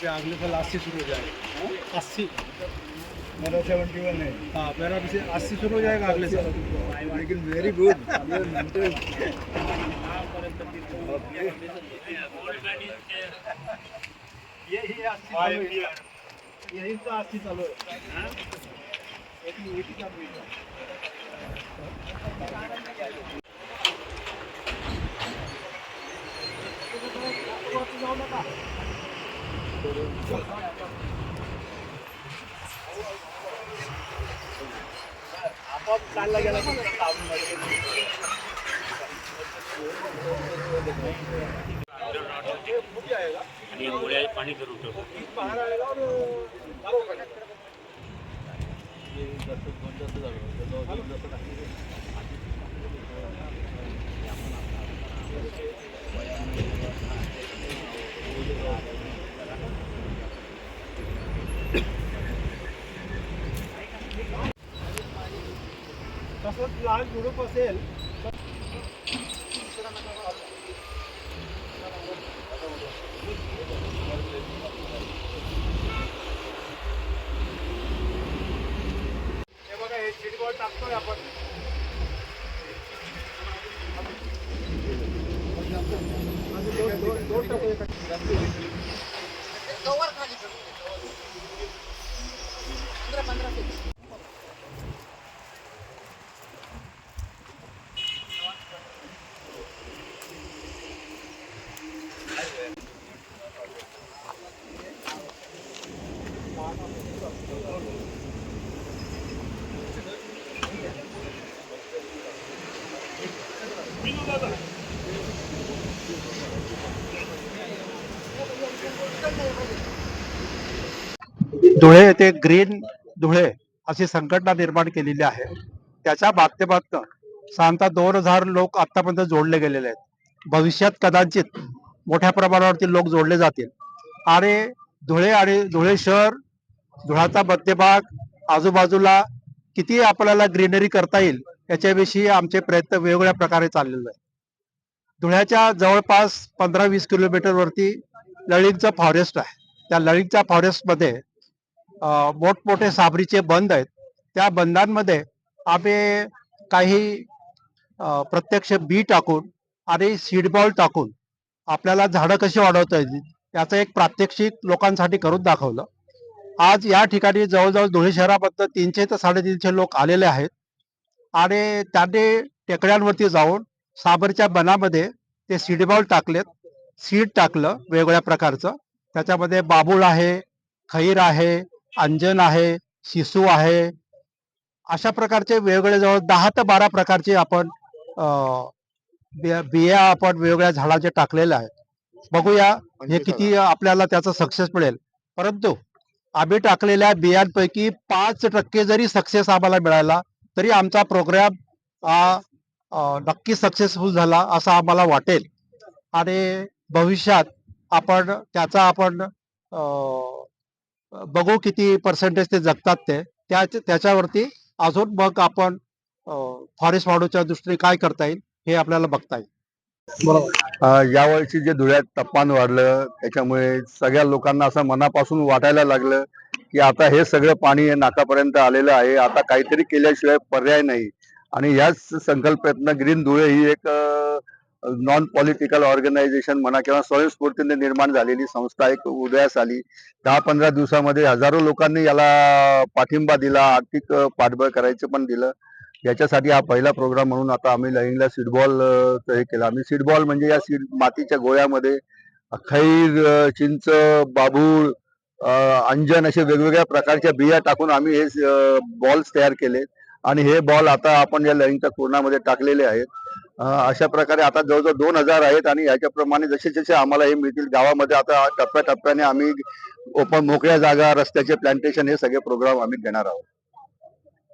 पे अगले साल 80 शुरू हो जाएगा। 80 मेरा 71 है। हाँ, मेरा भी 80 शुरू हो जाएगा अगले साल। लेकिन वेरी गुड, मेंटेन। यही 80 चालू है, यही तो 80 चालू है। एक मिनिट का आपोआप चालला गेला आणि गोळ्या पाणी करून ठेवतो. बाहर आएगा और चालू कर तसंच लहान झुडूप असेल हे बघा, हे सीड बॉल टाकतोय आपण. दोन टाकूया. कवर खाली 15 फीट. धुळे येथे ग्रीन धुळे अशी संघटना निर्माण केलेली आहे. त्याच्या माध्यमातून साधारणतः 2000 लोक आतापर्यंत जोडले गेलेले आहेत. भविष्यात कदाचित मोठ्या प्रमाणावरती लोक जोडले जातील आणि धुळे शहर, धुळाचा मध्यभाग, आजूबाजूला किती आपल्याला ग्रीनरी करता येईल याच्याविषयी आमचे प्रयत्न वेगवेगळ्या प्रकारे चाललेले आहेत. धुळ्याच्या जवळपास 15-20 किलोमीटर वरती लळिंगचं फॉरेस्ट आहे. त्या लळिंगच्या फॉरेस्टमध्ये मोठमोठे साबरीचे बंद आहेत. त्या बंदांमध्ये आम्ही काही प्रत्यक्ष बी टाकून आणि सीडबॉल टाकून आपल्याला झाडं कशी वाढवता येतील याचं एक प्रात्यक्षिक लोकांसाठी करून दाखवलं. आज या ठिकाणी जवळजवळ धुळे शहराबद्दल 300 ते 350 लोक आलेले आहेत आणि त्यांनी टेकड्यांवरती जाऊन साबरच्या बनामध्ये ते सीडबॉल टाकलेत. सीड टाकलं वेगवेगळ्या प्रकारचं. त्याच्यामध्ये बाबूळ आहे, खैर आहे, अंजन आहे, शिसू आहे, अशा प्रकारचे वेगवेगळे जवळ 10 ते 12 प्रकारचे आपण बिया आपण वेगवेगळ्या झाडाचे टाकलेले आहेत. बघूया हे किती आपल्याला त्याचा सक्सेस मिळेल. परंतु आम्ही टाकलेल्या बियांपैकी 5% जरी सक्सेस आम्हाला मिळाला तरी आमचा प्रोग्राम नक्की सक्सेसफुल झाला असं आम्हाला वाटेल आणि भविष्यात आपण त्याचा बघू किती पर्सेंटेज ते जगतात ते त्याच्यावरती अजून मग आपण फॉरेस्ट वाढवच्या दृष्टीने काय करता येईल हे आपल्याला बघता येईल. यावर्षी जे धुळ्यात तापमान वाढलं त्याच्यामुळे सगळ्या लोकांना असं मनापासून वाटायला लागलं की आता हे सगळं पाणी नाकापर्यंत आलेलं आहे, आता काहीतरी केल्याशिवाय पर्याय नाही. आणि याच संकल्पनेतनं ग्रीन धुळे ही एक नॉन पॉलिटिकल ऑर्गनायझेशन म्हणा किंवा स्वयंस्फूर्तीने निर्माण झालेली संस्था एक उदयास आली. 10-15 दिवसामध्ये हजारो लोकांनी याला पाठिंबा दिला, आर्थिक पाठबळ करायचं पण दिलं. याच्यासाठी हा पहिला प्रोग्राम म्हणून आता आम्ही लळिंगला सीडबॉल हे केलं. आम्ही सीडबॉल म्हणजे या मातीच्या गोळ्यामध्ये खैर, चिंच, बाभूळ, अंजन असे वेगवेगळ्या प्रकारच्या बिया टाकून आम्ही हे बॉल्स तयार केले आणि हे बॉल आता आपण या लळिंगच्या कुरणामध्ये टाकलेले आहेत. अशा प्रकारे आता जवळजवळ 2000 आहेत आणि याच्याप्रमाणे जसे जसे आम्हाला हे मिळतील गावामध्ये आता टप्प्याटप्प्याने आम्ही ओपन मोकळ्या जागा, रस्त्याचे प्लांटेशन हे सगळे प्रोग्राम आम्ही घेणार आहोत.